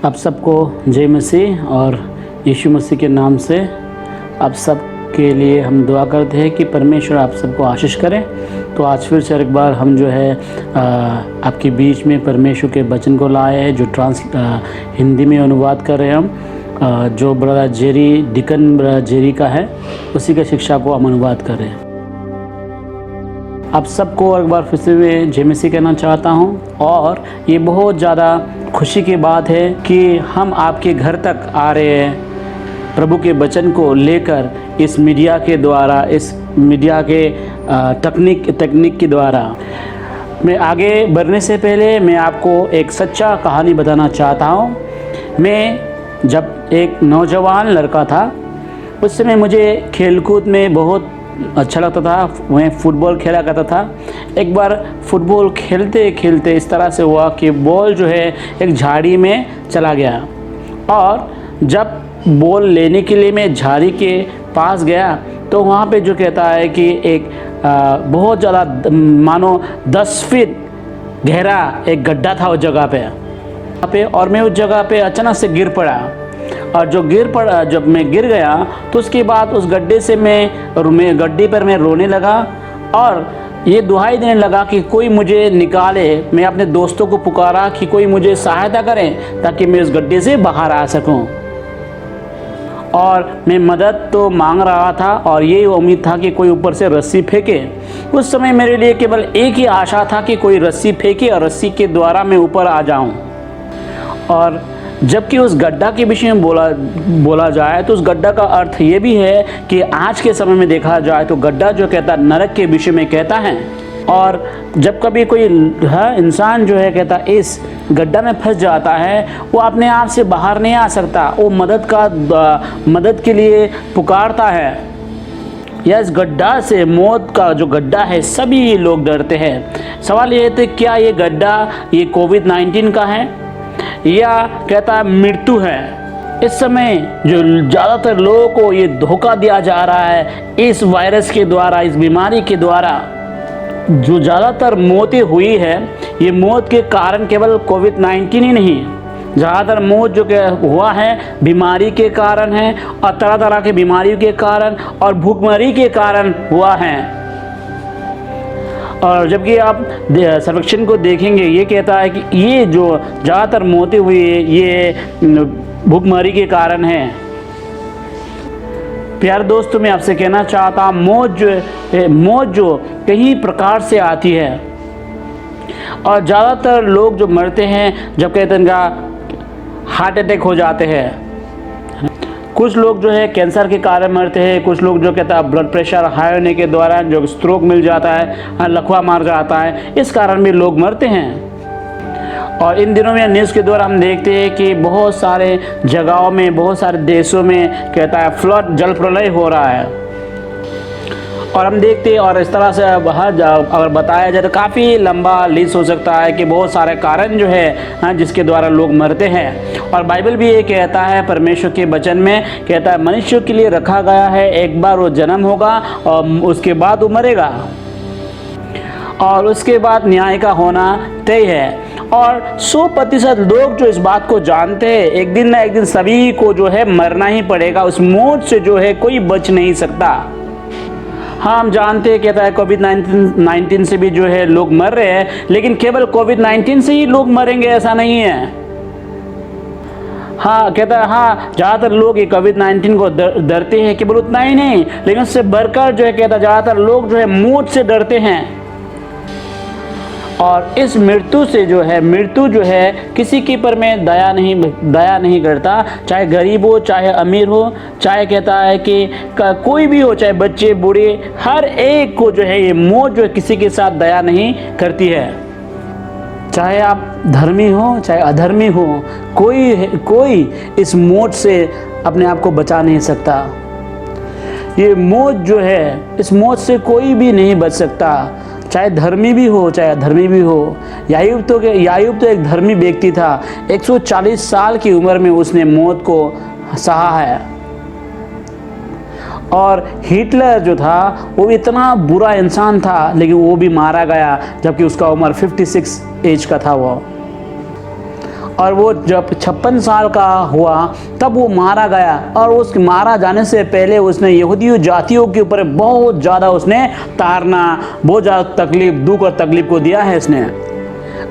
आप सबको जय मसीह और यीशु मसीह के नाम से आप सब के लिए हम दुआ करते हैं कि परमेश्वर आप सबको आशीष करें। तो आज फिर से एक बार हम जो है आपके बीच में परमेश्वर के वचन को लाए हैं, जो हिंदी में अनुवाद कर रहे हैं हम, जो brother Jerry deacon brother Jerry का है, उसी का शिक्षा को हम अनुवाद कर रहे हैं। आप सबको एक बार फिर से जय मसीह कहना चाहता हूं, और ये बहुत ज़्यादा खुशी की बात है कि हम आपके घर तक आ रहे हैं प्रभु के वचन को लेकर, इस मीडिया के द्वारा, इस मीडिया के तकनीक के द्वारा। मैं आगे बढ़ने से पहले मैं आपको एक सच्चा कहानी बताना चाहता हूँ। मैं जब एक नौजवान लड़का था, उस समय मुझे खेलकूद में बहुत अच्छा लगता था। मैं फुटबॉल खेला करता था। एक बार फुटबॉल खेलते खेलते इस तरह से हुआ कि बॉल जो है एक झाड़ी में चला गया, और जब बॉल लेने के लिए मैं झाड़ी के पास गया तो वहाँ पे जो कहता है कि एक बहुत ज़्यादा मानो 10 फीट गहरा एक गड्ढा था उस जगह पे, और मैं उस जगह पे अचानक से गिर पड़ा। और जब मैं गिर गया तो उसके बाद उस गड्ढे से मैं गड्ढे पर मैं रोने लगा और ये दुहाई देने लगा कि कोई मुझे निकाले। मैं अपने दोस्तों को पुकारा कि कोई मुझे सहायता करें ताकि मैं उस गड्ढे से बाहर आ सकूं। और मैं मदद तो मांग रहा था और यही उम्मीद था कि कोई ऊपर से रस्सी फेंके। उस समय मेरे लिए केवल एक ही आशा था कि कोई रस्सी फेंके और रस्सी के द्वारा मैं ऊपर आ जाऊं। और जबकि उस गड्ढा के विषय में बोला जाए तो उस गड्ढा का अर्थ ये भी है कि आज के समय में देखा जाए तो गड्ढा जो कहता है नरक के विषय में कहता है। और जब कभी कोई इंसान जो है कहता इस गड्ढा में फंस जाता है, वो अपने आप से बाहर नहीं आ सकता, वो मदद के लिए पुकारता है। या इस गड्ढा से, मौत का जो गड्ढा है, सभी लोग डरते हैं। सवाल ये है क्या ये गड्ढा ये कोविड-19 का है या कहता है मृत्यु है। इस समय जो ज़्यादातर लोगों को ये धोखा दिया जा रहा है इस वायरस के द्वारा, इस बीमारी के द्वारा, जो ज़्यादातर मौतें हुई है, ये मौत के कारण केवल कोविड-19 ही नहीं, ज़्यादातर मौत जो हुआ है बीमारी के कारण है, और तरह तरह की बीमारियों के कारण और भूखमरी के कारण हुआ है। और जबकि आप सर्वेक्षण को देखेंगे, ये कहता है कि ये जो ज़्यादातर मौतें हुई है ये भूखमरी के कारण है। प्यारे दोस्तों, मैं आपसे कहना चाहता हूँ, मौत जो कई प्रकार से आती है, और ज़्यादातर लोग जो मरते हैं जब कहते हैं इनका हार्ट अटैक हो जाते हैं। कुछ लोग जो है कैंसर के कारण मरते हैं, कुछ लोग जो कहता है ब्लड प्रेशर हाई होने के दौरान जो स्ट्रोक मिल जाता है, लकवा मार जाता है, इस कारण भी लोग मरते हैं। और इन दिनों में न्यूज़ के द्वारा हम देखते हैं कि बहुत सारे जगहों में, बहुत सारे देशों में कहता है फ्लड, जल प्रलय हो रहा है। और हम देखते हैं, और इस तरह से अगर बताया जाए तो काफ़ी लंबा लिस्ट हो सकता है कि बहुत सारे कारण जो है जिसके द्वारा लोग मरते हैं। और बाइबल भी ये कहता है, परमेश्वर के वचन में कहता है, मनुष्य के लिए रखा गया है एक बार वो जन्म होगा और उसके बाद वो मरेगा, और उसके बाद न्याय का होना तय है। और 100% लोग जो इस बात को जानते हैं, एक दिन ना एक दिन सभी को जो है मरना ही पड़ेगा। उस मौत से जो है कोई बच नहीं सकता। हाँ, हम जानते हैं कहता है कोविड-19 से भी जो है लोग मर रहे हैं, लेकिन केवल कोविड-19 से ही लोग मरेंगे ऐसा नहीं है। हाँ, कहता है हाँ, ज़्यादातर लोग ये कोविड-19 को डरते हैं, केवल उतना ही नहीं, लेकिन उससे बढ़कर जो है कहता है ज़्यादातर लोग जो है मौत से डरते हैं। और इस मृत्यु जो है किसी के पर में दया नहीं करता, चाहे गरीब हो, चाहे अमीर हो, चाहे कहता है कि कोई भी हो, चाहे बच्चे बूढ़े, हर एक को जो है ये मौत जो है किसी के साथ दया नहीं करती है। चाहे आप धर्मी हो चाहे अधर्मी हो, कोई इस मौत से अपने आप को बचा नहीं सकता। ये मौत जो है, इस मौत से कोई भी नहीं बच सकता, चाहे धर्मी भी हो चाहे अधर्मी भी हो। यायूब तो एक धर्मी व्यक्ति था। 140 साल की उम्र में उसने मौत को सहा है। और हिटलर जो था वो भी इतना बुरा इंसान था, लेकिन वो भी मारा गया जबकि उसका उम्र 56 एज का था वो। और वो जब 56 साल का हुआ तब वो मारा गया, और उस मारा जाने से पहले उसने यहूदी जातियों के ऊपर बहुत ज़्यादा उसने ताड़ना, बहुत ज़्यादा तकलीफ, दुख और तकलीफ को दिया है इसने।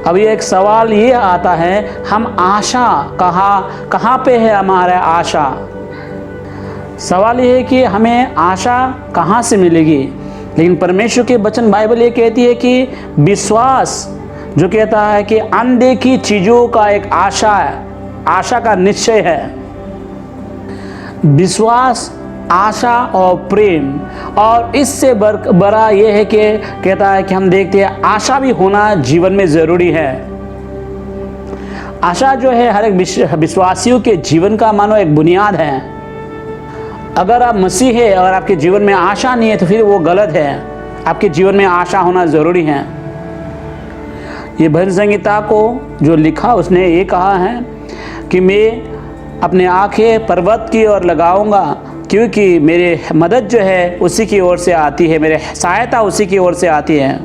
अब ये एक सवाल ये आता है, हम आशा कहाँ पे है हमारा आशा? सवाल ये है कि हमें आशा कहाँ से मिलेगी? लेकिन परमेश्वर के वचन बाइबल ये कहती है कि विश्वास जो कहता है कि अनदेखी चीज़ों का एक आशा है, आशा का निश्चय है। विश्वास, आशा और प्रेम, और इससे बड़ा ये है कि कहता है कि हम देखते हैं आशा भी होना जीवन में ज़रूरी है। आशा जो है हर एक विश्वासियों के जीवन का मानो एक बुनियाद है। अगर आप मसीह है और आपके जीवन में आशा नहीं है तो फिर वो गलत है। आपके जीवन में आशा होना ज़रूरी है। ये भजन संहिता को जो लिखा उसने ये कहा है कि मैं अपने आंखें पर्वत की ओर लगाऊंगा, क्योंकि मेरे मदद जो है उसी की ओर से आती है, मेरे सहायता उसी की ओर से आती है।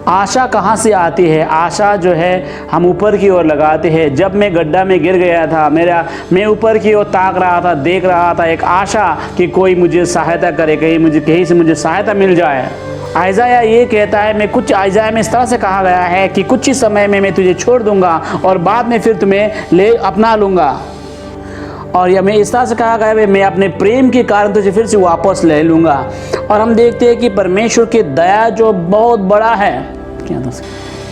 आशा कहाँ से आती है? आशा जो है हम ऊपर की ओर लगाते हैं। जब मैं गड्ढा में गिर गया था, मैं ऊपर की ओर ताक रहा था, देख रहा था एक आशा कि कोई मुझे सहायता करे, कहीं से मुझे सहायता मिल जाए। आइज़ाया ये कहता है, मैं कुछ आइज़ाया में इस तरह से कहा गया है कि कुछ ही समय में मैं तुझे छोड़ दूंगा और बाद में फिर तुम्हें ले अपना लूँगा। और या मैं इस तरह से कहा गया है, मैं अपने प्रेम के कारण तुझे फिर से वापस ले लूँगा। और हम देखते हैं कि परमेश्वर की दया जो बहुत बड़ा है। क्या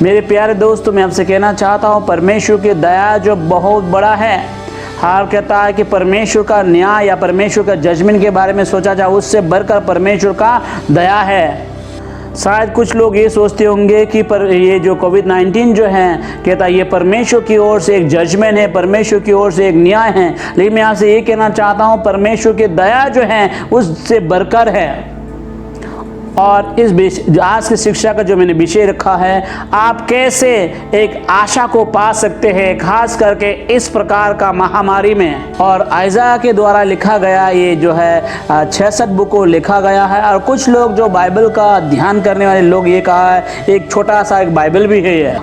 मेरे प्यारे दोस्तों, मैं आपसे कहना चाहता हूँ, परमेश्वर की दया जो बहुत बड़ा है। हाल कहता है कि परमेश्वर का न्याय या परमेश्वर का जजमेंट के बारे में सोचा जाए, उससे बढ़कर परमेश्वर का दया है। शायद कुछ लोग ये सोचते होंगे कि ये जो कोविड-19 जो है कहता है ये परमेश्वर की ओर से एक जजमेंट है, परमेश्वर की ओर से एक न्याय है। लेकिन मैं यहाँ से ये कहना चाहता हूँ, परमेश्वर की दया जो है उससे बढ़कर है। और इस आज की शिक्षा का जो मैंने विषय रखा है, आप कैसे एक आशा को पा सकते हैं, खास करके इस प्रकार का महामारी में। और आइज़ाया के द्वारा लिखा गया ये जो है 66 बुक को लिखा गया है। और कुछ लोग जो बाइबल का अध्ययन करने वाले लोग ये कहा है एक छोटा सा एक बाइबल भी है ये।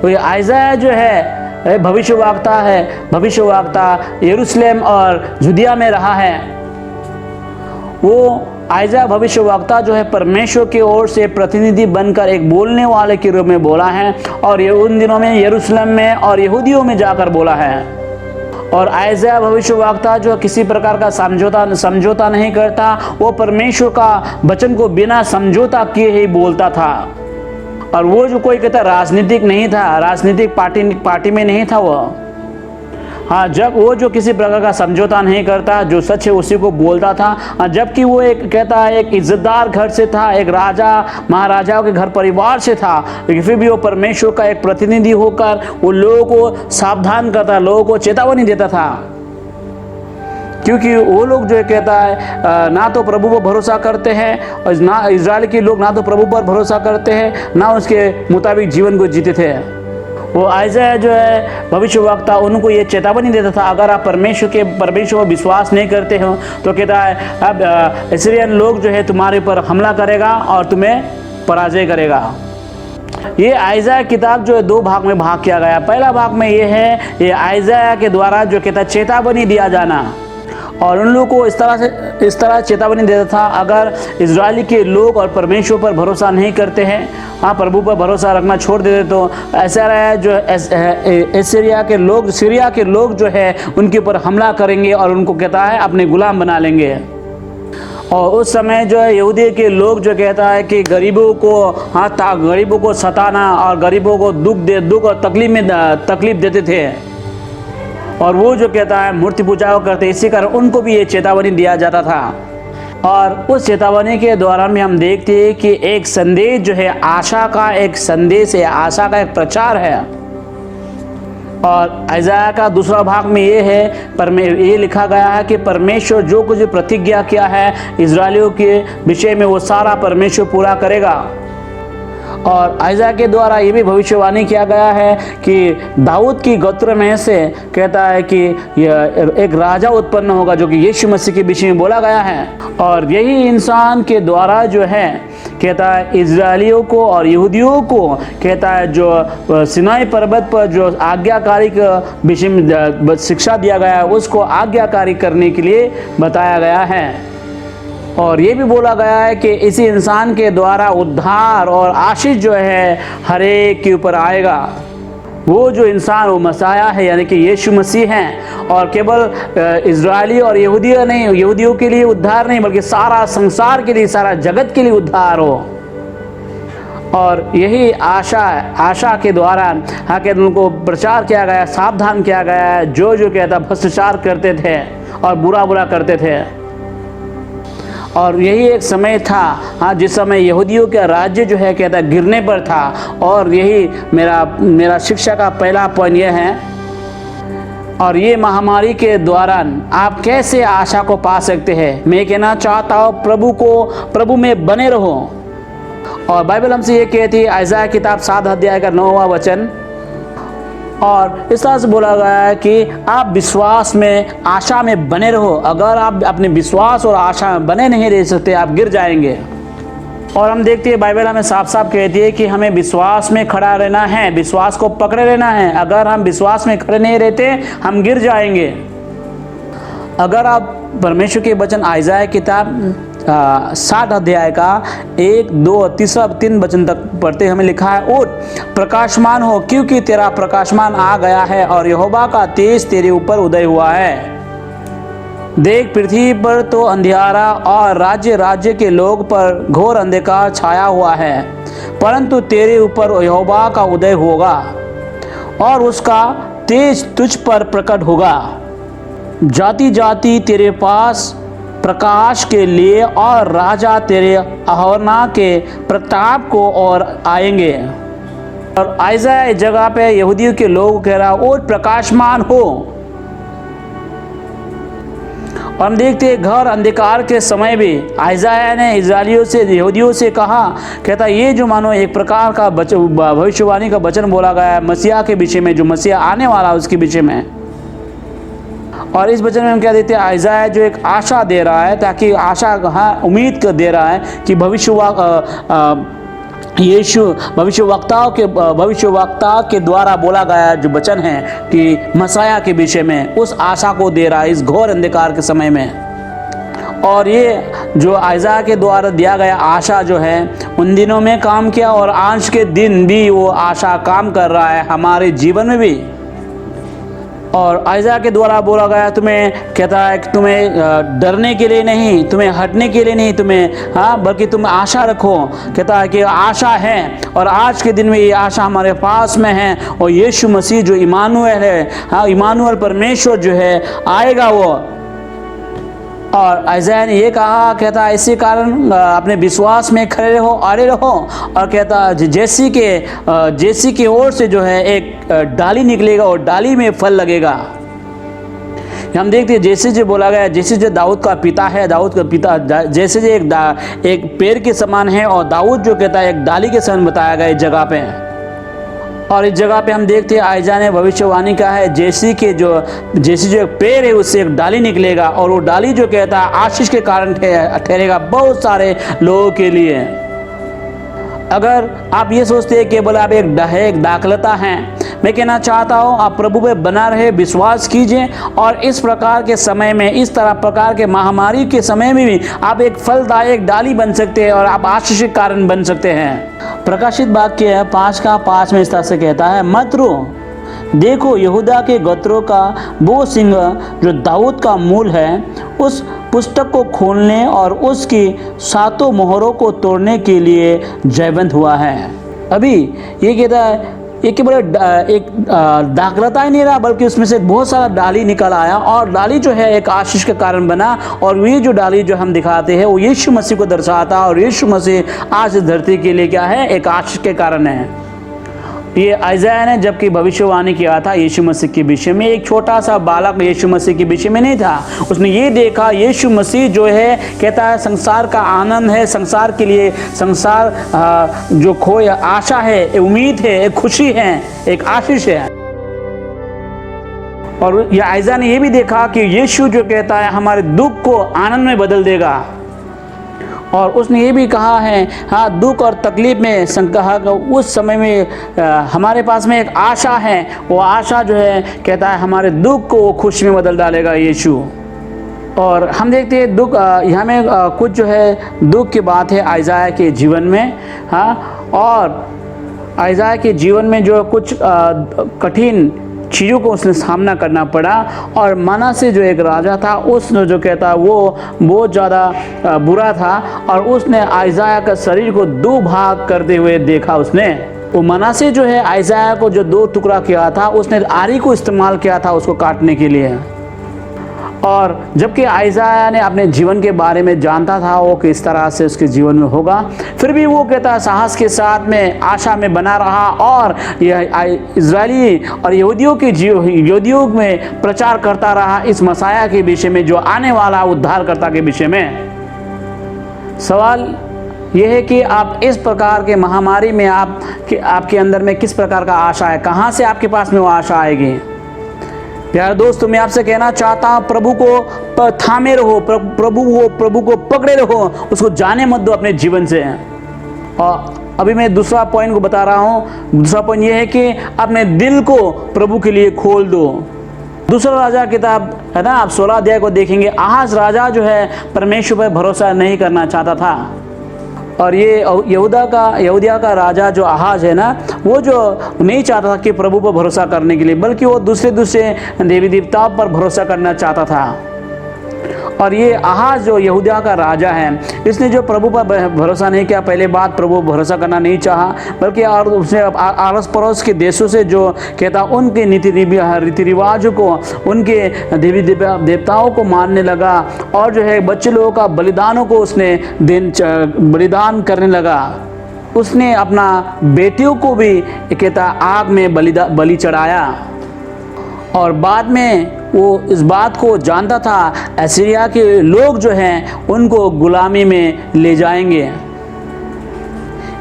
तो ये आइज़ाया जो है भविष्यवक्ता है। भविष्यवक्ता यरूशलेम और जुदिया में रहा है। वो आइज़ाया भविष्यवक्ता जो है परमेश्वर की ओर से प्रतिनिधि बनकर एक बोलने वाले के रूप में बोला है, और ये उन दिनों में यरूशलेम में और यहूदियों में जाकर बोला है। और आइज़ाया भविष्यवक्ता जो किसी प्रकार का समझौता नहीं करता, वो परमेश्वर का वचन को बिना समझौता किए ही बोलता था। और वो जो कोई कहता राजनीतिक नहीं था, राजनीतिक पार्टी में नहीं था वो। हाँ, जब वो जो किसी प्रकार का समझौता नहीं करता, जो सच है उसी को बोलता था। जबकि वो एक कहता है एक इज्जतदार घर से था, एक राजा महाराजाओं के घर परिवार से था, लेकिन फिर भी वो परमेश्वर का एक प्रतिनिधि होकर वो लोगों को सावधान करता, लोगों को चेतावनी देता था। क्योंकि वो लोग जो कहता है ना तो प्रभु पर भरोसा करते हैं, और ना इजराइल के लोग ना तो प्रभु पर भरोसा करते हैं, ना उसके मुताबिक जीवन को जीते थे। वो आइज़ाया जो है भविष्यवक्ता उनको ये चेतावनी देता था, अगर आप परमेश्वर पर विश्वास नहीं करते हो तो कहता है अब इस्राएल लोग जो है तुम्हारे ऊपर हमला करेगा और तुम्हें पराजय करेगा। ये आइज़ाया किताब जो है 2 भाग में भाग किया गया। पहला भाग में ये है, ये आइज़ाया के द्वारा जो कहता है चेतावनी दिया जाना, और उन लोगों को इस तरह चेतावनी देता था, अगर इजरायली के लोग और परमेश्वर पर भरोसा नहीं करते हैं, हाँ प्रभु पर भरोसा रखना छोड़ देते, तो ऐसा रहा जो सीरिया के लोग जो है उनके ऊपर हमला करेंगे और उनको कहता है अपने गुलाम बना लेंगे। और उस समय जो है यहूदी के लोग जो कहता है कि गरीबों को सताना और गरीबों को दुख और तकलीफ देते थे, और वो जो कहता है मूर्ति पूजा करते, इसी कारण उनको भी ये चेतावनी दिया जाता था। और उस चेतावनी के दौरान में हम देखते हैं कि एक संदेश जो है आशा का एक संदेश है, आशा का एक प्रचार है। और आइज़ाया का दूसरा भाग में ये है, ये लिखा गया है कि परमेश्वर जो कुछ प्रतिज्ञा किया है इजरायलियों के विषय में वो सारा परमेश्वर पूरा करेगा। और आइज़ा के द्वारा ये भी भविष्यवाणी किया गया है कि दाऊद की गोत्र में से कहता है कि एक राजा उत्पन्न होगा, जो कि यीशु मसीह के विषय में बोला गया है। और यही इंसान के द्वारा जो है कहता है इजरायलियों को और यहूदियों को कहता है जो सिनाई पर्वत पर जो आज्ञाकारी के विषय में शिक्षा दिया गया है उसको आज्ञाकारी करने के लिए बताया गया है। और ये भी बोला गया है कि इसी इंसान के द्वारा उद्धार और आशीष जो है हर एक के ऊपर आएगा। वो जो इंसान वो मसाया है यानी कि यीशु मसीह हैं। और केवल इजरायली और यहूदियों नहीं, यहूदियों के लिए उद्धार नहीं बल्कि सारा संसार के लिए, सारा जगत के लिए उद्धार हो। और यही आशा के द्वारा उनको प्रचार किया गया, सावधान किया गया है जो कहता भ्रष्टाचार करते थे और बुरा करते थे। और यही एक समय था जिस समय यहूदियों का राज्य जो है कहता गिरने पर था। और यही मेरा शिक्षा का पहला पॉइंट यह है। और ये महामारी के दौरान आप कैसे आशा को पा सकते हैं? मैं कहना चाहता हूँ प्रभु में बने रहो। और बाइबल हमसे ये कहती है, आइज़ाया किताब 7 अध्याय का 9वां वचन, और इस तरह से बोला गया है कि आप विश्वास में, आशा में बने रहो। अगर आप अपने विश्वास और आशा में बने नहीं रह सकते, आप गिर जाएंगे। और हम देखते हैं बाइबल हमें साफ साफ कहती है कि हमें विश्वास में खड़ा रहना है, विश्वास को पकड़े रहना है। अगर हम विश्वास में खड़े नहीं रहते हम गिर जाएंगे। अगर आप परमेश्वर के वचन आइज़ाया किताब 7 अध्याय का 1, 2 और 3 वचन तक पढ़ते हमें लिखा है, उठ प्रकाशमान हो क्योंकि तेरा प्रकाशमान आ गया है और यहोवा का तेज तेरे ऊपर उदय हुआ है। देख पृथ्वी पर तो अंधियारा और राज्य के लोग पर घोर अंधकार छाया हुआ है, परंतु तेरे ऊपर यहोवा का उदय होगा और उसका तेज तुझ पर प्रकट होगा। जाति जाति तेरे पास प्रकाश के लिए और राजा तेरे अहोना के प्रताप को और आएंगे। और आइज़ाया इस जगह पे यहूदियों के लोग कह रहा और प्रकाशमान हो। और हम देखते हैं घोर अंधकार के समय भी आइज़ाया ने इजरायलियों से, यहूदियों से कहा, कहता ये जो मानो एक प्रकार का भविष्यवाणी का वचन बोला गया है मसीहा के विषय में, जो मसीहा आने वाला है उसके विषय में। और इस वचन में हम क्या देते हैं, आइज़ाया जो एक आशा दे रहा है, ताकि आशा उम्मीद कर दे रहा है कि यीशु भविष्यवक्ता के द्वारा बोला गया जो वचन है कि मसाया के विषय में, उस आशा को दे रहा है इस घोर अंधकार के समय में। और ये जो आइज़ाया के द्वारा दिया गया आशा जो है उन दिनों में काम किया और आज के दिन भी वो आशा काम कर रहा है हमारे जीवन में भी। और आइज़ाया के द्वारा बोला गया तुम्हें, कहता है कि तुम्हें डरने के लिए नहीं, तुम्हें हटने के लिए नहीं, तुम्हें बल्कि तुम आशा रखो। कहता है कि आशा है और आज के दिन में ये आशा हमारे पास में है। और यीशु मसीह जो इमानुएल है, इमानुएल परमेश्वर जो है आएगा वो। और आइज़ाया ने ये कहा, कहता है इसी कारण अपने विश्वास में खड़े रहो, अड़े रहो। और कहता जैसी के ओर से जो है एक डाली निकलेगा और डाली में फल लगेगा। हम देखते हैं जैसे जो बोला गया, जैसे जो दाऊद का पिता है, दाऊद का पिता जैसे जो एक पेड़ के समान है और दाऊद जो कहता है एक डाली के समान बताया गया इस जगह पे। और इस जगह पे हम देखते हैं आइज़ाया ने भविष्यवाणी का है जैसे जो पेड़ है उससे एक डाली निकलेगा और वो डाली जो कहता है आशीष के कारण ठहरेगा बहुत सारे लोगों के लिए। अगर आप ये सोचते हैं केवल आप एक दाखलता हैं, मैं कहना चाहता हूँ आप प्रभु में बना रहे, विश्वास कीजिए। और इस प्रकार के समय में, इस तरह प्रकार के महामारी के समय में भी आप एक फलदायक डाली बन सकते हैं और आप आशीष के कारण बन सकते हैं। प्रकाशित वाक्य है 5:5 में इस तरह से कहता है, मत रो, देखो यहूदा के गोत्रों का वो सिंह जो दाऊद का मूल है उस पुस्तक को खोलने और उसकी 7 मोहरों को तोड़ने के लिए जयवंत हुआ है। अभी ये कहता है ये केवल एक दाखलता ही नहीं रहा बल्कि उसमें से बहुत सारा डाली निकल आया और डाली जो है एक आशीष के कारण बना। और ये जो डाली जो हम दिखाते हैं वो यीशु मसीह को दर्शाता है और यीशु मसीह आज इस धरती के लिए क्या है, एक आशीष के कारण है। ये आइज़ाया ने जबकि भविष्यवाणी किया था यीशु मसीह के विषय में, एक छोटा सा बालक यीशु मसीह के विषय में नहीं था। उसने ये देखा यीशु मसीह जो है कहता है संसार का आनंद है, संसार के लिए, संसार जो खोए आशा है, उम्मीद है, एक खुशी है, एक आशीष है। और यह आइज़ाया ने ये भी देखा कि यीशु जो कहता है हमारे दुख को आनंद में बदल देगा। और उसने ये भी कहा है, हाँ, दुख और तकलीफ में कहा उस समय में हमारे पास में एक आशा है, वो आशा जो है कहता है हमारे दुख को वो खुशी में बदल डालेगा यीशु। और हम देखते हैं दुख, यहाँ में कुछ जो है दुख की बात है आइज़ाया के जीवन में, हाँ, और आइज़ाया के जीवन में जो कुछ कठिन चीज़ों को उसने सामना करना पड़ा। और मनासे जो एक राजा था, उसने जो कहता वो बहुत ज़्यादा बुरा था, और उसने आइज़ाया का शरीर को दो भाग करते हुए देखा। उसने वो मनासे जो है आइज़ाया को जो दो टुकड़ा किया था, उसने आरी को इस्तेमाल किया था उसको काटने के लिए। और जबकि आइज़ाया ने अपने जीवन के बारे में जानता था वो किस तरह से उसके जीवन में होगा, फिर भी वो कहता साहस के साथ में आशा में बना रहा और यह इजरायली और यहूदियों में प्रचार करता रहा इस मसाया के विषय में, जो आने वाला उद्धारकर्ता के विषय में। सवाल यह है कि आप इस प्रकार के महामारी में आपके अंदर में किस प्रकार का आशा है, कहाँ से आपके पास में वो आशा आएगी। प्यारे दोस्तों, मैं आपसे कहना चाहता हूँ प्रभु को थामे रहो, प्रभु को पकड़े रहो, उसको जाने मत दो अपने जीवन से। और अभी मैं दूसरा पॉइंट को बता रहा हूँ। दूसरा पॉइंट ये है कि अपने दिल को प्रभु के लिए खोल दो। दूसरा राजा किताब है ना, आप 16 अध्याय को देखेंगे। आहाज राजा जो है परमेश्वर पर भरोसा नहीं करना चाहता था, और ये यहूदिया का राजा जो आहाज है ना, वो जो नहीं चाहता था कि प्रभु पर भरोसा करने के लिए, बल्कि वो दूसरे देवी देवताओं पर भरोसा करना चाहता था। और ये आहाज जो यहूदिया का राजा है, इसने जो प्रभु पर भरोसा नहीं किया, पहले बात प्रभु पर भरोसा करना नहीं चाहा, बल्कि और उसने आस पड़ोस के देशों से जो कहता उनके रीति रिवाजों को, उनके देवी देवताओं को मानने लगा, और जो है बच्चे लोगों का बलिदानों को उसने बलिदान करने लगा। उसने अपना बेटियों को भी कहता आग में बलि चढ़ाया। और बाद में वो इस बात को जानता था असीरिया के लोग जो हैं उनको गुलामी में ले जाएंगे।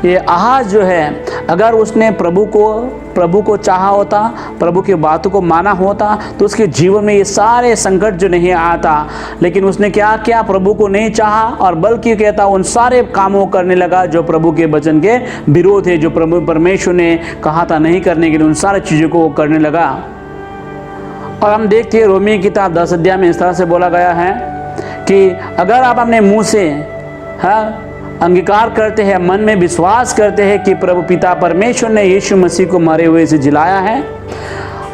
ये आहाज जो है, अगर उसने प्रभु को चाहा होता, प्रभु की बातों को माना होता, तो उसके जीवन में ये सारे संकट जो नहीं आता। लेकिन उसने क्या किया, प्रभु को नहीं चाहा, और बल्कि कहता उन सारे कामों करने लगा जो प्रभु के वचन के विरोध है, जो प्रभु परमेश्वर ने कहा था नहीं करने के लिए, उन सारी चीज़ों को करने लगा। और हम देखते हैं रोमी किताब 10 अध्याय में इस तरह से बोला गया है कि अगर आप अपने मुंह से अंगीकार करते हैं, मन में विश्वास करते हैं कि प्रभु पिता परमेश्वर ने यीशु मसीह को मरे हुए से जिलाया है,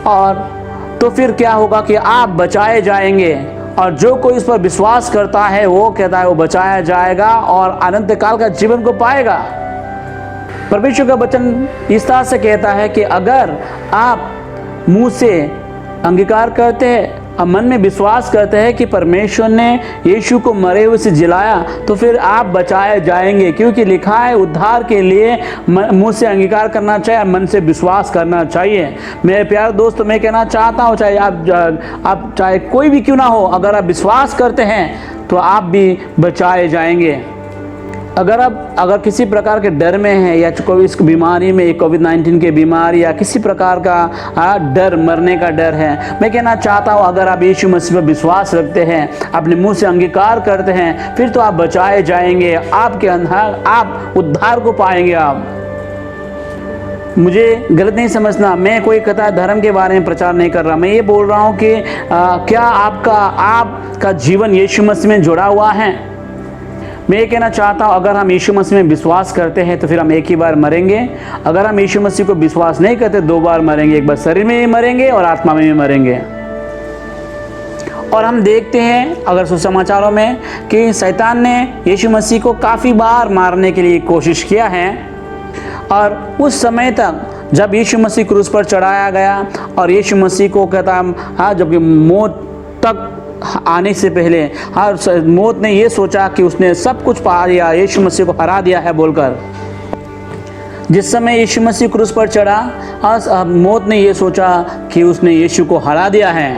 और तो फिर क्या होगा कि आप बचाए जाएंगे। और जो कोई इस पर विश्वास करता है वो कहता है वो बचाया जाएगा और अनंत काल का जीवन को पाएगा। परमेश्वर का वचन इस तरह से कहता है कि अगर आप मुंह से अंगीकार करते हैं और मन में विश्वास करते हैं कि परमेश्वर ने यीशु को मरे हुए से जिलाया, तो फिर आप बचाए जाएंगे। क्योंकि लिखा है उद्धार के लिए मुंह से अंगीकार करना चाहिए, मन से विश्वास करना चाहिए। मेरे प्यारे दोस्तों, मैं कहना चाहता हूँ चाहे आप चाहे कोई भी क्यों ना हो, अगर आप विश्वास करते हैं तो आप भी बचाए जाएंगे। अगर किसी प्रकार के डर में है, या कोई इस बीमारी में, कोविड-19 के बीमारी या किसी प्रकार का डर, मरने का डर है, मैं कहना चाहता हूँ अगर आप यीशु मसीह पर विश्वास रखते हैं, अपने मुंह से अंगीकार करते हैं, फिर तो आप बचाए जाएंगे। आपके अंदर आप उद्धार को पाएंगे। आप मुझे गलत नहीं समझना, मैं कोई कथा धर्म के बारे में प्रचार नहीं कर रहा। मैं ये बोल रहा हूँ कि क्या आपका जीवन यीशु मसीह में जुड़ा हुआ है। मैं ये कहना चाहता हूँ अगर हम यीशु मसीह में विश्वास करते हैं तो फिर हम एक ही बार मरेंगे। अगर हम यीशु मसीह को विश्वास नहीं करते, 2 बार मरेंगे, एक बार शरीर में भी मरेंगे और आत्मा में भी मरेंगे। और हम देखते हैं अगर सुसमाचारों में कि शैतान ने यीशु मसीह को काफ़ी बार मारने के लिए कोशिश किया है, और उस समय तक जब यीशु मसीह क्रूस पर चढ़ाया गया और यीशु मसीह को कहता जबकि मौत तक आने से पहले मौत ने ये सोचा कि उसने सब कुछ पा लिया, यीशु मसीह को हरा दिया है बोलकर। जिस समय यीशु मसीह क्रूस पर चढ़ा, आज मौत ने ये सोचा कि उसने यीशु को हरा दिया है।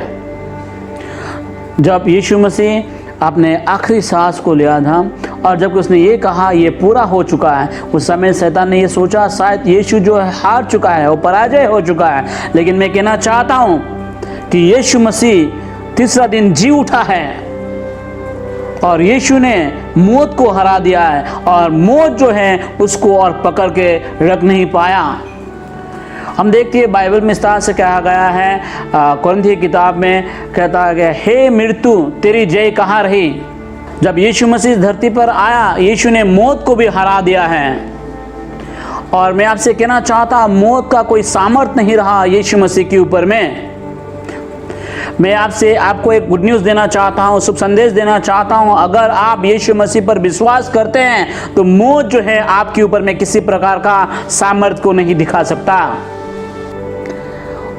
जब यीशु मसीह अपने आखिरी सांस को लिया था और जब उसने ये कहा ये पूरा हो चुका है, उस समय शैतान ने ये सोचा शायद यीशु जो है हार चुका है, वो पराजय हो चुका है। लेकिन मैं कहना चाहता हूँ कि यीशु मसीह तीसरा दिन जी उठा है और यीशु ने मौत को हरा दिया है और मौत जो है उसको और पकड़ के रख नहीं पाया। हम देखते हैं बाइबल में इस तरह से कहा गया है, कुरिन्थियों की किताब में कहता है, हे मृत्यु तेरी जय कहाँ रही। जब यीशु मसीह धरती पर आया, यीशु ने मौत को भी हरा दिया है। और मैं आपसे कहना चाहता, मौत का कोई सामर्थ्य नहीं रहा यीशु मसीह के ऊपर में। मैं आपको एक गुड न्यूज़ देना चाहता हूँ, शुभ संदेश देना चाहता हूँ। अगर आप यीशु मसीह पर विश्वास करते हैं तो मौत जो है आपके ऊपर में किसी प्रकार का सामर्थ्य को नहीं दिखा सकता।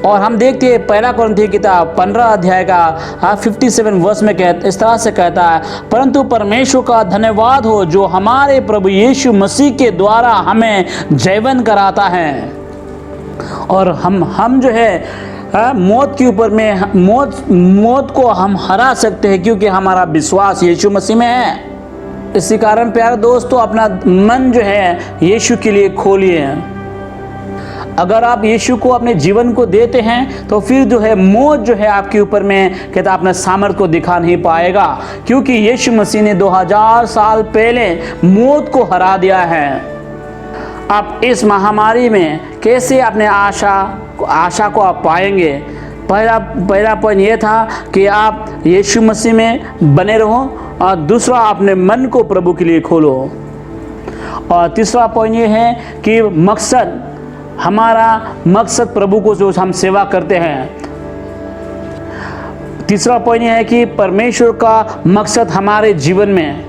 और हम देखते हैं पहला कुरिन्थियों की किताब 15 अध्याय का 57 वर्ष में इस तरह से कहता है, परंतु परमेश्वर का धन्यवाद हो जो हमारे प्रभु यीशु मसीह के द्वारा हमें जीवन कराता है। और हम जो है मौत के ऊपर में मौत को हम हरा सकते हैं क्योंकि हमारा विश्वास यीशु मसीह में है। इसी कारण प्यारे दोस्तों, अपना मन जो है यीशु के लिए खोलिए। अगर आप यीशु को अपने जीवन को देते हैं तो फिर जो है मौत जो है आपके ऊपर में कहता अपना सामर्थ्य को दिखा नहीं पाएगा, क्योंकि यीशु मसीह ने 2000 साल पहले मौत को हरा दिया है। आप इस महामारी में कैसे अपने आशा को आप पाएंगे? पहला पॉइंट ये था कि आप यीशु मसीह में बने रहो और दूसरा अपने मन को प्रभु के लिए खोलो। और तीसरा पॉइंट ये है कि हमारा मकसद प्रभु को जो हम सेवा करते हैं। तीसरा पॉइंट यह है कि परमेश्वर का मकसद हमारे जीवन में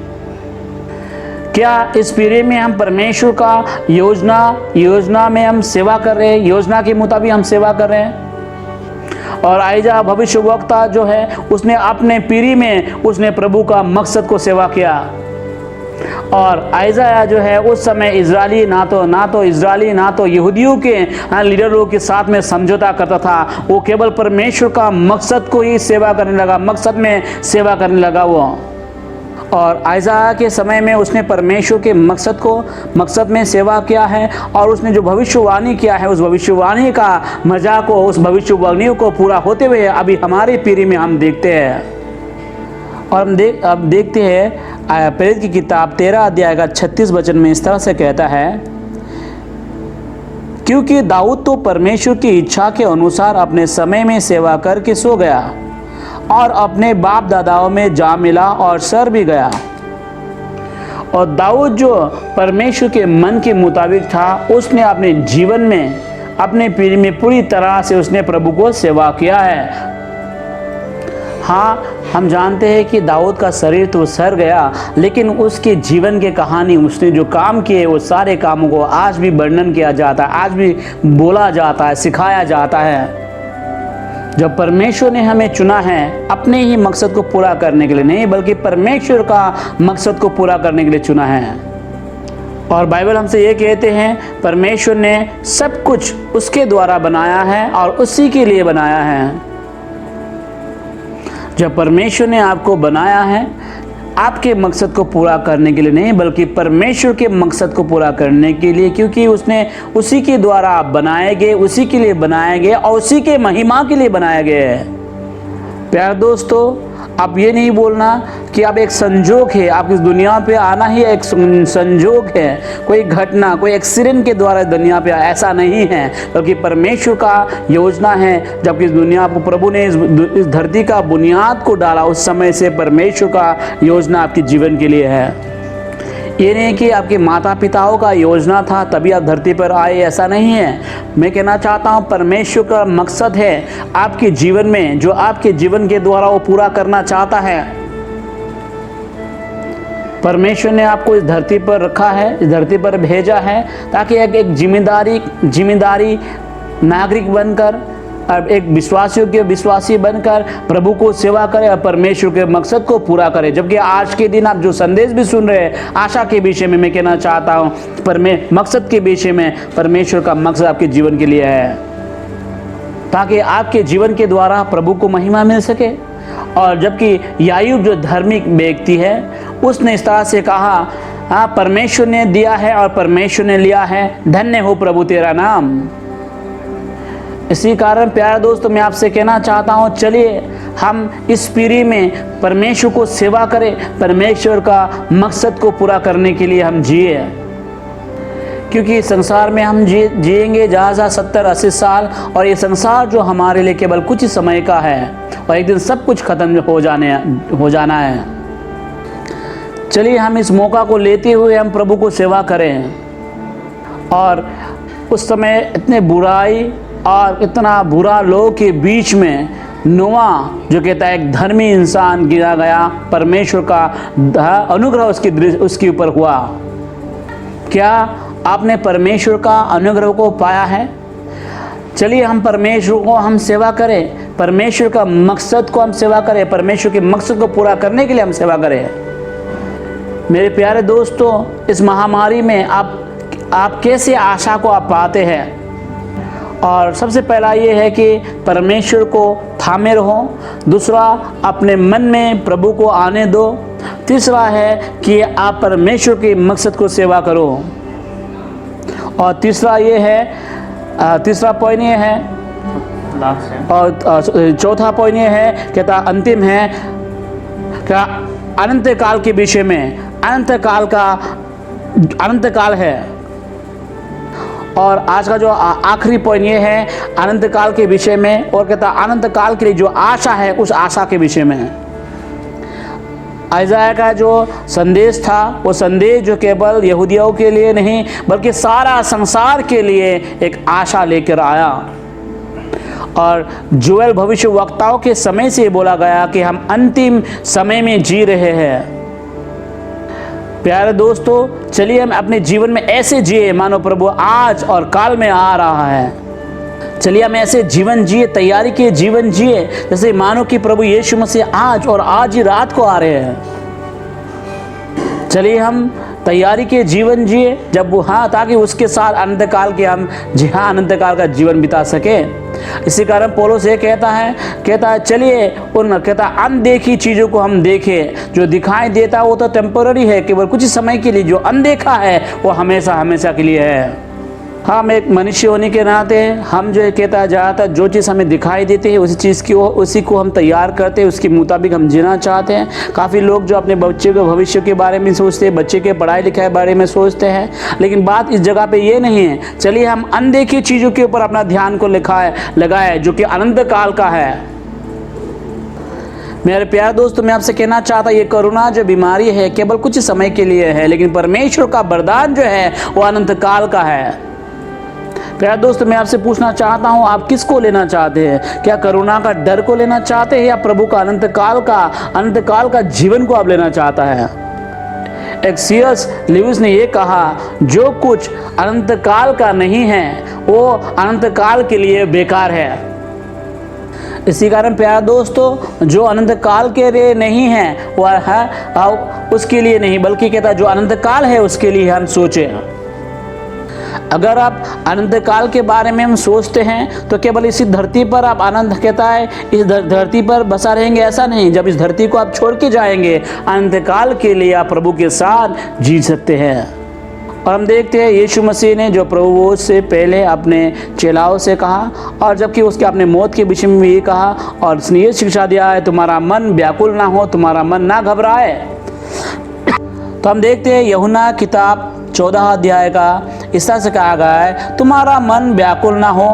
क्या इस पीढ़ी में हम परमेश्वर का योजना में हम सेवा कर रहे हैं, योजना के मुताबिक हम सेवा कर रहे हैं। और आइजा भविष्यवक्ता जो है उसने अपने पीढ़ी में उसने प्रभु का मकसद को सेवा किया। और आइज़ाया जो है उस समय इजरायली ना तो यहूदियों के लीडरों के साथ में समझौता करता था, वो केवल परमेश्वर का मकसद को ही सेवा करने लगा, मकसद में सेवा करने लगा वो। और आइज़ाया के समय में उसने परमेश्वर के मकसद में सेवा किया है और उसने जो भविष्यवाणी किया है उस भविष्यवाणी का मजाक को, उस भविष्यवाणियों को पूरा होते हुए अभी हमारी पीढ़ी में हम देखते हैं। और अब देखते हैं प्रेरित की किताब 13 अध्याय का 36 वचन में इस तरह से कहता है, क्योंकि दाऊद तो परमेश्वर की इच्छा के अनुसार अपने समय में सेवा करके सो गया और अपने बाप दादाओं में जा मिला और सर भी गया। और दाऊद जो परमेश्वर के मन के मुताबिक था, उसने अपने जीवन में अपने पीढ़ी में पूरी तरह से उसने प्रभु को सेवा किया है। हाँ, हम जानते हैं कि दाऊद का शरीर तो सर गया, लेकिन उसके जीवन के कहानी, उसने जो काम किए वो सारे कामों को आज भी वर्णन किया जाता है, आज भी बोला जाता है, सिखाया जाता है। जब परमेश्वर ने हमें चुना है अपने ही मकसद को पूरा करने के लिए नहीं, बल्कि परमेश्वर का मकसद को पूरा करने के लिए चुना है। और बाइबल हमसे ये कहते हैं परमेश्वर ने सब कुछ उसके द्वारा बनाया है और उसी के लिए बनाया है। जब परमेश्वर ने आपको बनाया है आपके मकसद को पूरा करने के लिए नहीं, बल्कि परमेश्वर के मकसद को पूरा करने के लिए, क्योंकि उसने उसी के द्वारा आप बनाए गए, उसी के लिए बनाए गए और उसी के महिमा के लिए बनाए गए हैं। प्यारे दोस्तों, आप ये नहीं बोलना कि आप एक संजोग है, आप इस दुनिया पे आना ही एक संजोग है, कोई घटना, कोई एक्सीडेंट के द्वारा दुनिया पे ऐसा नहीं है, बल्कि परमेश्वर का योजना है। जबकि इस दुनिया को प्रभु ने इस धरती का बुनियाद को डाला, उस समय से परमेश्वर का योजना आपके जीवन के लिए है। ये नहीं कि आपके माता पिताओं का योजना था तभी आप धरती पर आए, ऐसा नहीं है। मैं कहना चाहता हूँ परमेश्वर का मकसद है आपके जीवन में, जो आपके जीवन के द्वारा वो पूरा करना चाहता है। परमेश्वर ने आपको इस धरती पर रखा है, इस धरती पर भेजा है ताकि एक जिम्मेदारी नागरिक बनकर एक विश्वासी बनकर प्रभु को सेवा करें और परमेश्वर के मकसद को पूरा करें। जबकि आज के दिन आप जो संदेश भी सुन रहे हैं, आशा के विषय में मैं कहना चाहता हूँ, मकसद के विषय में परमेश्वर का मकसद आपके जीवन के लिए है, ताकि आपके जीवन के द्वारा प्रभु को महिमा मिल सके। और जबकि यायूब जो धार्मिक व्यक्ति है, उसने इस तरह से कहा, हाँ, परमेश्वर ने दिया है और परमेश्वर ने लिया है, धन्य हो प्रभु तेरा नाम। इसी कारण प्यारे दोस्तों, मैं आपसे कहना चाहता हूँ, चलिए हम इस पीढ़ी में परमेश्वर को सेवा करें, परमेश्वर का मकसद को पूरा करने के लिए हम जिए। क्योंकि संसार में हम जिएंगे जहाँ 70-80 साल, और ये संसार जो हमारे लिए केवल कुछ समय का है और एक दिन सब कुछ खत्म हो जाना है। चलिए हम इस मौका को लेते हुए हम प्रभु को सेवा करें। और उस समय इतने बुराई और इतना बुरा लोग के बीच में नोआ जो कहता है एक धर्मी इंसान गिरा गया, परमेश्वर का अनुग्रह उसके ऊपर हुआ। क्या आपने परमेश्वर का अनुग्रह को पाया है? चलिए हम परमेश्वर को हम सेवा करें, परमेश्वर का मकसद को हम सेवा करें, परमेश्वर के मकसद को पूरा करने के लिए हम सेवा करें। मेरे प्यारे दोस्तों, इस महामारी में आप कैसे आशा को आप पाते हैं? और सबसे पहला ये है कि परमेश्वर को थामे रहो। दूसरा, अपने मन में प्रभु को आने दो। तीसरा है कि आप परमेश्वर के मकसद को सेवा करो। और तीसरा पॉइंट ये है, और चौथा पॉइंट ये है, कहता अंतिम है क्या अनंत काल के विषय में, अनंत काल है। और आज का जो आखिरी पॉइंट ये है अनंत काल के विषय में, और कहता अनंत काल के लिए जो आशा है उस आशा के विषय में। यशायाह का जो संदेश था, वो संदेश जो केवल यहूदियों के लिए नहीं बल्कि सारा संसार के लिए एक आशा लेकर आया। और जोएल भविष्यवक्ताओं के समय से बोला गया कि हम अंतिम समय में जी रहे हैं। प्यारे दोस्तों, चलिए हम अपने जीवन में ऐसे जिए मानो प्रभु आज और काल में आ रहा है। चलिए हम ऐसे जीवन जिए, तैयारी के जीवन जिए जैसे मानो कि प्रभु यीशु मसीह आज और आज ही रात को आ रहे हैं। चलिए हम तैयारी के जीवन जिए जब वो, हाँ, ताकि उसके साथ अनंत काल के हम अनंत काल का जीवन बिता सके। इसी कारण पौलुस ये कहता है चलिए कहता अनदेखी चीज़ों को हम देखें। जो दिखाई देता है वो तो टेम्पररी है, केवल कुछ समय के लिए। जो अनदेखा है वो हमेशा हमेशा के लिए है। हम एक मनुष्य होने के नाते हम जो कहता है ज़्यादातर जो चीज़ हमें दिखाई देती है उसी को हम तैयार करते हैं, उसके मुताबिक हम जीना चाहते हैं। काफ़ी लोग जो अपने बच्चे के भविष्य के बारे में सोचते हैं, बच्चे के पढ़ाई लिखाई के बारे में सोचते हैं, लेकिन बात इस जगह पे ये नहीं है। चलिए हम अनदेखी चीज़ों के ऊपर अपना ध्यान को लगाए जो कि अनंत काल का है। मेरे प्यारे दोस्तों, मैं आपसे कहना चाहता ये कोरोना जो बीमारी है केवल कुछ समय के लिए है, लेकिन परमेश्वर का वरदान जो है वो अनंत काल का है। प्यारे दोस्तों, मैं आपसे पूछना चाहता हूँ, आप किसको लेना चाहते हैं? क्या कोरोना का डर को लेना चाहते हैं या प्रभु का अनंत काल का जीवन को आप लेना चाहता है? एक C.S. लुईस ने ये कहा, जो कुछ अनंत काल का नहीं है वो अनंत काल के लिए बेकार है। इसी कारण प्यारे दोस्तों, जो अनंत काल के लिए नहीं है वो है उसके लिए नहीं, बल्कि कहता जो अनंत काल है उसके लिए हम सोचें। अगर आप अनंत काल के बारे में हम सोचते हैं तो केवल इसी धरती पर आप आनंद कहता है इस धरती पर बसा रहेंगे, ऐसा नहीं। जब इस धरती को आप छोड़ के जाएंगे, अनंत काल के लिए आप प्रभु के साथ जी सकते हैं। और हम देखते हैं यीशु मसीह ने जो प्रभु से पहले अपने चेलाओं से कहा, और जबकि उसके अपने मौत के विषय में भी ये कहा, और उसने ये शिक्षा दिया है, तुम्हारा मन व्याकुल ना हो, तुम्हारा मन ना घबराए। तो हम देखते हैं यूहन्ना किताब 14 अध्याय का इस तरह से कहा गया है, तुम्हारा मन व्याकुल ना हो,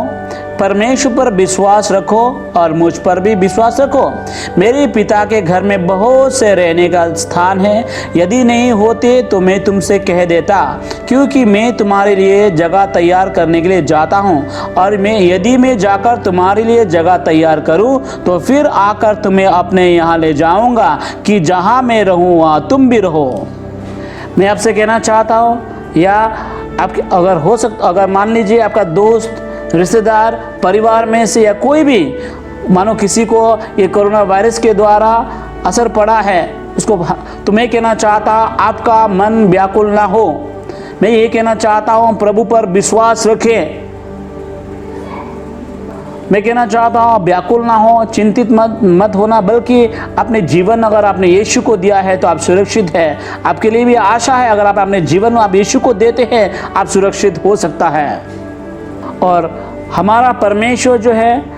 परमेश्वर पर विश्वास रखो और मुझ पर भी विश्वास रखो। मेरे पिता के घर में बहुत से रहने का स्थान है, यदि नहीं होते तो मैं तुमसे कह देता, क्योंकि मैं तुम्हारे लिए जगह तैयार करने के लिए जाता हूँ। और यदि मैं जाकर तुम्हारे लिए जगह तैयार करूँ तो फिर आकर तुम्हें अपने यहाँ ले जाऊँगा, कि जहाँ मैं रहूँ वहाँ तुम भी रहो। मैं आपसे कहना चाहता हूँ, या आपके अगर मान लीजिए आपका दोस्त रिश्तेदार, परिवार में से या कोई भी, मानो किसी को ये कोरोना वायरस के द्वारा असर पड़ा है, उसको तो मैं कहना चाहता आपका मन व्याकुल ना हो। मैं ये कहना चाहता हूँ प्रभु पर विश्वास रखें। मैं कहना चाहता हूँ व्याकुल ना हो, चिंतित मत होना, बल्कि अपने जीवन अगर आपने यीशु को दिया है तो आप सुरक्षित है। आपके लिए भी आशा है, अगर आप अपने जीवन में आप यीशु को देते हैं आप सुरक्षित हो सकता है। और हमारा परमेश्वर जो है,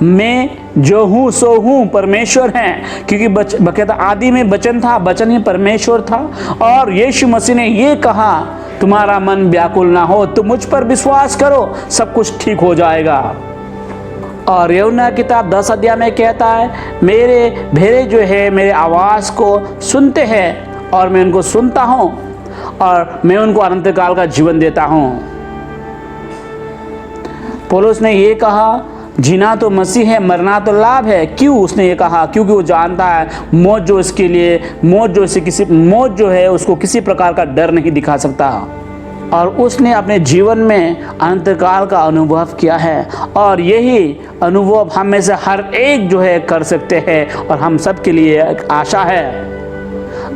मैं जो हूँ सो हूँ परमेश्वर हैं, क्योंकि कहता आदि में वचन था, वचन ही परमेश्वर था। और यीशु मसीह ने ये कहा तुम्हारा मन व्याकुल ना हो, तुम मुझ पर विश्वास करो, सब कुछ ठीक हो जाएगा। और यूहन्ना किताब 10 अध्याय में कहता है मेरे भेड़े जो है मेरे आवाज़ को सुनते हैं और मैं उनको सुनता हूँ और मैं उनको अनंत काल का जीवन देता हूँ। पौलुस ने ये कहा जीना तो मसीह है, मरना तो लाभ है। क्यों उसने ये कहा? क्योंकि वो जानता है मौत जो है उसको किसी प्रकार का डर नहीं दिखा सकता। और उसने अपने जीवन में अनंतकाल का अनुभव किया है और यही अनुभव हम में से हर एक जो है कर सकते हैं और हम सब के लिए एक आशा है।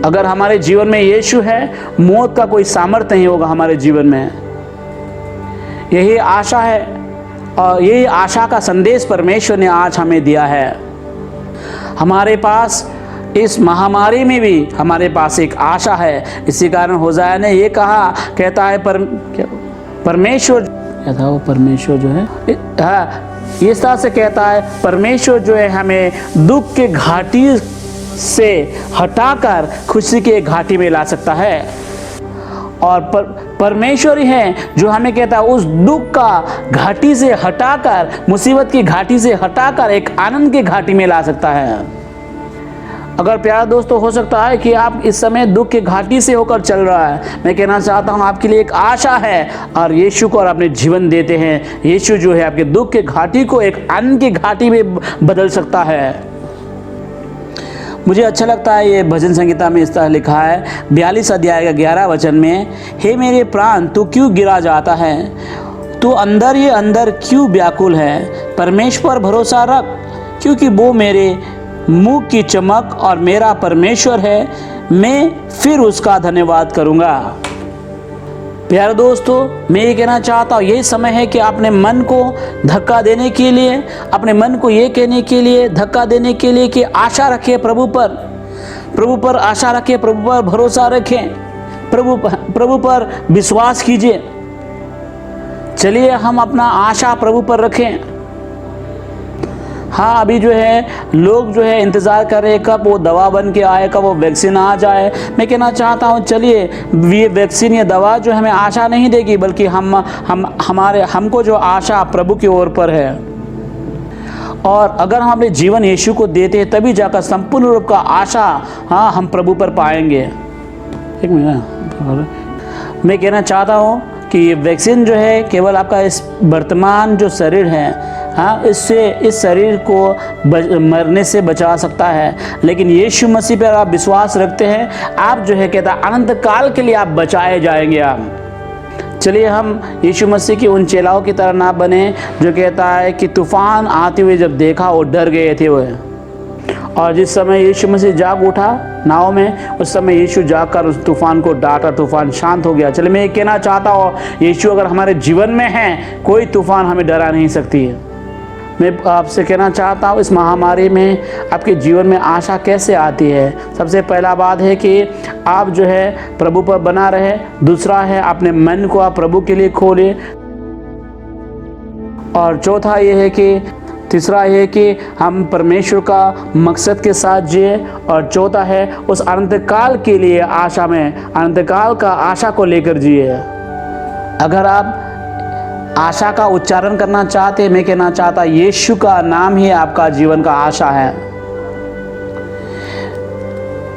अगर हमारे जीवन में यीशु है, मौत का कोई सामर्थ्य नहीं होगा हमारे जीवन में। यही आशा है और यही आशा का संदेश परमेश्वर ने आज हमें दिया है। हमारे पास इस महामारी में भी हमारे पास एक आशा है। इसी कारण होशाया ने ये कहा, कहता है परमेश्वर क्या था वो, परमेश्वर जो है इस तरह से कहता है परमेश्वर जो है हमें दुख के घाटी से हटाकर खुशी के घाटी में ला सकता है। और परमेश्वर ही है जो हमें कहता है उस दुख का घाटी से हटाकर, मुसीबत की घाटी से हटाकर एक आनंद की घाटी में ला सकता है। अगर प्यारे दोस्तों हो सकता है कि आप इस समय दुख की घाटी से होकर चल रहा है, मैं कहना चाहता हूँ आपके लिए एक आशा है और यीशु को और अपने जीवन देते हैं। यीशु जो है आपके दुख के घाटी को एक आनंद की घाटी में बदल सकता है। मुझे अच्छा लगता है ये भजन संहिता में इस तरह लिखा है 42 अध्याय का 11 वचन में, हे मेरे प्राण तू क्यों गिरा जाता है, तू अंदर ही अंदर क्यों व्याकुल है, परमेश्वर भरोसा रख क्योंकि वो मेरे मुंह की चमक और मेरा परमेश्वर है, मैं फिर उसका धन्यवाद करूंगा। प्यारे दोस्तों, मैं ये कहना चाहता हूँ यही समय है कि अपने मन को धक्का देने के लिए, अपने मन को ये कहने के लिए, धक्का देने के लिए कि आशा रखिए प्रभु पर आशा रखिए, प्रभु पर भरोसा रखें, प्रभु पर विश्वास कीजिए। चलिए हम अपना आशा प्रभु पर रखें। हाँ, अभी जो है लोग जो है इंतज़ार कर रहे हैं कब वो दवा बन के आए, कब वो वैक्सीन आ जाए। मैं कहना चाहता हूँ चलिए ये वैक्सीन या दवा जो हमें आशा नहीं देगी, बल्कि हमको जो आशा प्रभु की ओर पर है। और अगर हम अपने जीवन यीशु को देते हैं तभी जाकर संपूर्ण रूप का आशा हम प्रभु पर पाएंगे। एक मिनट, मैं कहना चाहता हूँ कि ये वैक्सीन जो है केवल आपका इस वर्तमान जो शरीर है इससे इस शरीर को मरने से बचा सकता है, लेकिन यीशु मसीह पर आप विश्वास रखते हैं आप जो है कहता है अनंत काल के लिए आप बचाए जाएंगे। आप चलिए हम यीशु मसीह की उन चेलाओं की तरह ना बने जो कहता है कि तूफान आते हुए जब देखा वो डर गए थे वो, और जिस समय यीशु मसीह जाग उठा नाव में, उस समय यीशु जाकर उस तूफान को डांटा, तूफान शांत हो गया। चलिए मैं ये कहना चाहता हूँ यीशु अगर हमारे जीवन में है कोई तूफान हमें डरा नहीं सकती है। मैं आपसे कहना चाहता हूँ इस महामारी में आपके जीवन में आशा कैसे आती है। सबसे पहला बात है कि आप जो है प्रभु पर बना रहे, दूसरा है अपने मन को आप प्रभु के लिए खोले, और चौथा ये है कि तीसरा ये है कि हम परमेश्वर का मकसद के साथ जिए, और चौथा है उस अनंत काल के लिए आशा में, अनंत काल का आशा को लेकर जिए। अगर आप आशा का उच्चारण करना चाहते हैं, मैं कहना चाहता यीशु का नाम ही आपका जीवन का आशा है।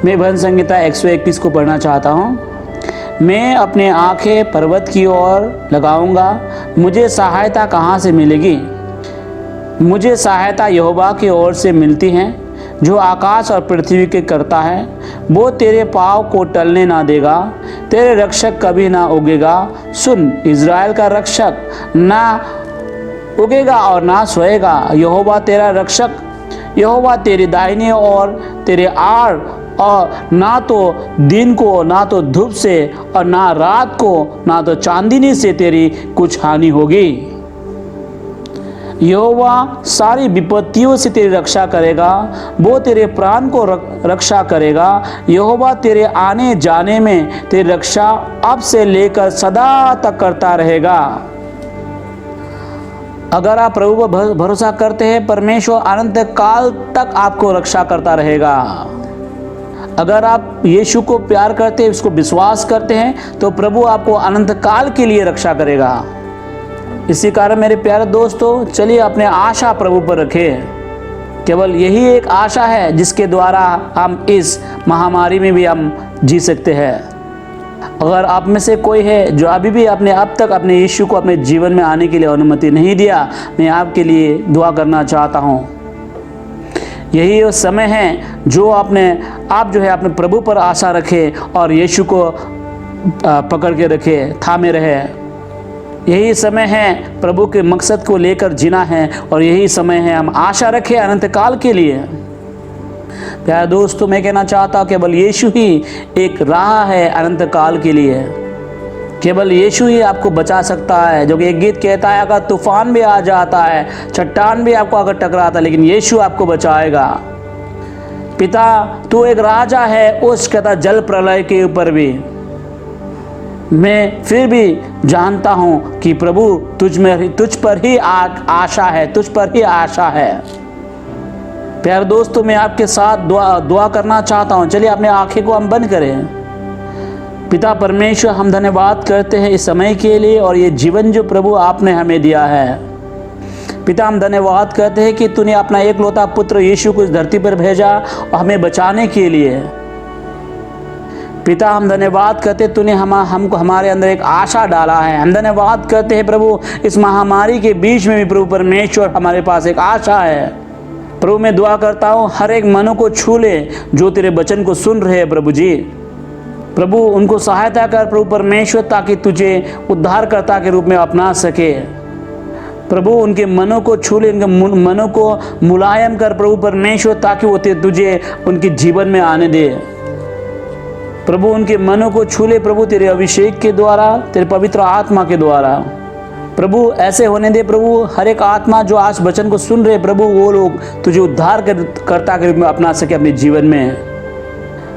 मैं भजन संहिता 121 को पढ़ना चाहता हूँ। मैं अपने आंखें पर्वत की ओर लगाऊंगा, मुझे सहायता कहाँ से मिलेगी। मुझे सहायता यहोवा की ओर से मिलती है जो आकाश और पृथ्वी के करता है। वो तेरे पाँव को टलने ना देगा, तेरे रक्षक कभी ना उगेगा। सुन इज़राइल का रक्षक, ना उगेगा और ना सोएगा। यहोवा तेरा रक्षक, यहोवा तेरी दाहिनी और तेरे आड़, और ना तो दिन को ना तो धूप से और ना रात को ना तो चांदनी से तेरी कुछ हानि होगी। यहोवा सारी विपत्तियों से तेरी रक्षा करेगा, वो तेरे प्राण को रक्षा करेगा। यहोवा तेरे आने जाने में तेरी रक्षा अब से लेकर सदा तक करता रहेगा। अगर आप प्रभु पर भरोसा करते हैं, परमेश्वर अनंत काल तक आपको रक्षा करता रहेगा। अगर आप यीशु को प्यार करते हैं, उसको विश्वास करते हैं, तो प्रभु आपको अनंत काल के लिए रक्षा करेगा। इसी कारण मेरे प्यारे दोस्तों, चलिए अपने आशा प्रभु पर रखें। केवल यही एक आशा है जिसके द्वारा हम इस महामारी में भी हम जी सकते हैं। अगर आप में से कोई है जो अभी भी अब तक अपने यीशु को अपने जीवन में आने के लिए अनुमति नहीं दिया, मैं आपके लिए दुआ करना चाहता हूँ। यही वो समय है जो आप जो है अपने प्रभु पर आशा रखें और यीशु को पकड़ के रखे, थामे रहे। यही समय है प्रभु के मकसद को लेकर जीना है, और यही समय है हम आशा रखें अनंत काल के लिए। प्यारे दोस्तों, मैं कहना चाहता हूँ केवल यीशु ही एक राह है अनंत काल के लिए। केवल यीशु ही आपको बचा सकता है। जो कि एक गीत कहता है, अगर तूफान भी आ जाता है, चट्टान भी आपको अगर टकराता है, लेकिन यीशु आपको बचाएगा। पिता तू एक राजा है, उस कहता जल प्रलय के ऊपर भी। मैं फिर भी जानता हूँ कि प्रभु तुझ पर ही आशा है, तुझ पर ही आशा है। प्यारे दोस्तों, मैं आपके साथ दुआ करना चाहता हूँ। चलिए अपने आंखें को हम बंद करें। पिता परमेश्वर, हम धन्यवाद करते हैं इस समय के लिए और ये जीवन जो प्रभु आपने हमें दिया है। पिता, हम धन्यवाद करते हैं कि तूने अपना एकलौता पुत्र यीशु को इस धरती पर भेजा और हमें बचाने के लिए। पिता, हम धन्यवाद करते हैं तूने हमको हमारे अंदर एक आशा डाला है। हम धन्यवाद करते हैं प्रभु, इस महामारी के बीच में भी प्रभु परमेश्वर हमारे पास एक आशा है। प्रभु, मैं दुआ करता हूँ हर एक मनों को छू ले जो तेरे वचन को सुन रहे हैं। प्रभु जी, प्रभु उनको सहायता कर प्रभु परमेश्वर, ताकि तुझे उद्धारकर्ता के रूप में अपना सके। प्रभु उनके मनों को छू ले, उनके मनों को मुलायम कर प्रभु परमेश्वर, ताकि वो तुझे उनके जीवन में आने दे। प्रभु उनके मनों को छू ले प्रभु, तेरे अभिषेक के द्वारा, तेरे पवित्र आत्मा के द्वारा। प्रभु ऐसे होने दे प्रभु, हर एक आत्मा जो आज वचन को सुन रहे प्रभु, वो लोग तुझे उद्धारकर्ता के रूप में अपना सके अपने जीवन में।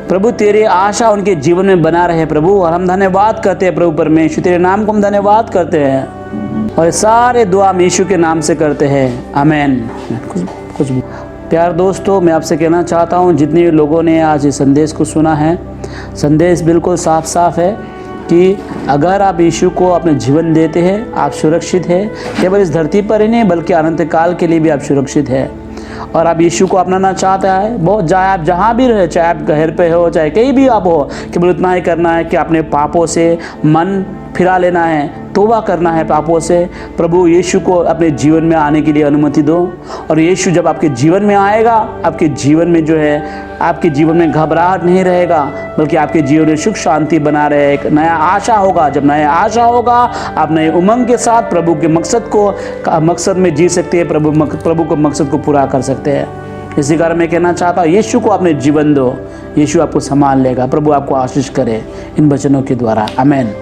प्रभु तेरी आशा उनके जीवन में बना रहे प्रभु, और हम धन्यवाद करते हैं प्रभु परमेश्वर, तेरे नाम को हम धन्यवाद करते हैं और सारे दुआ हम यीशु के नाम से करते हैं, आमीन। कुछ प्यार दोस्तों, मैं आपसे कहना चाहता हूँ, जितने भी लोगों ने आज इस संदेश को सुना है, संदेश बिल्कुल साफ साफ है कि अगर आप यीशु को अपने जीवन देते हैं, आप सुरक्षित हैं। केवल इस धरती पर ही नहीं बल्कि अनंत काल के लिए भी आप सुरक्षित हैं। और आप यीशु को अपनाना चाहता है, बहुत चाहे आप जहाँ भी रहे, चाहे आप घर पे हो, चाहे कहीं भी आप हो, केवल इतना ही करना है कि अपने पापों से मन फिरा लेना है, तौबा करना है पापों से। प्रभु यीशु को अपने जीवन में आने के लिए अनुमति दो, और यीशु जब आपके जीवन में आएगा, आपके जीवन में जो है, आपके जीवन में घबराहट नहीं रहेगा, बल्कि आपके जीवन में सुख शांति बना रहे, एक नया आशा होगा। जब नया आशा होगा, आप नए उमंग के साथ प्रभु के मकसद में जी सकते हैं, प्रभु को मकसद को पूरा कर सकते हैं। इसी कारण मैं कहना चाहता हूँ, यीशु को अपने जीवन दो, यीशु आपको संभाल लेगा। प्रभु आपको आशीष करे इन वचनों के द्वारा, आमीन।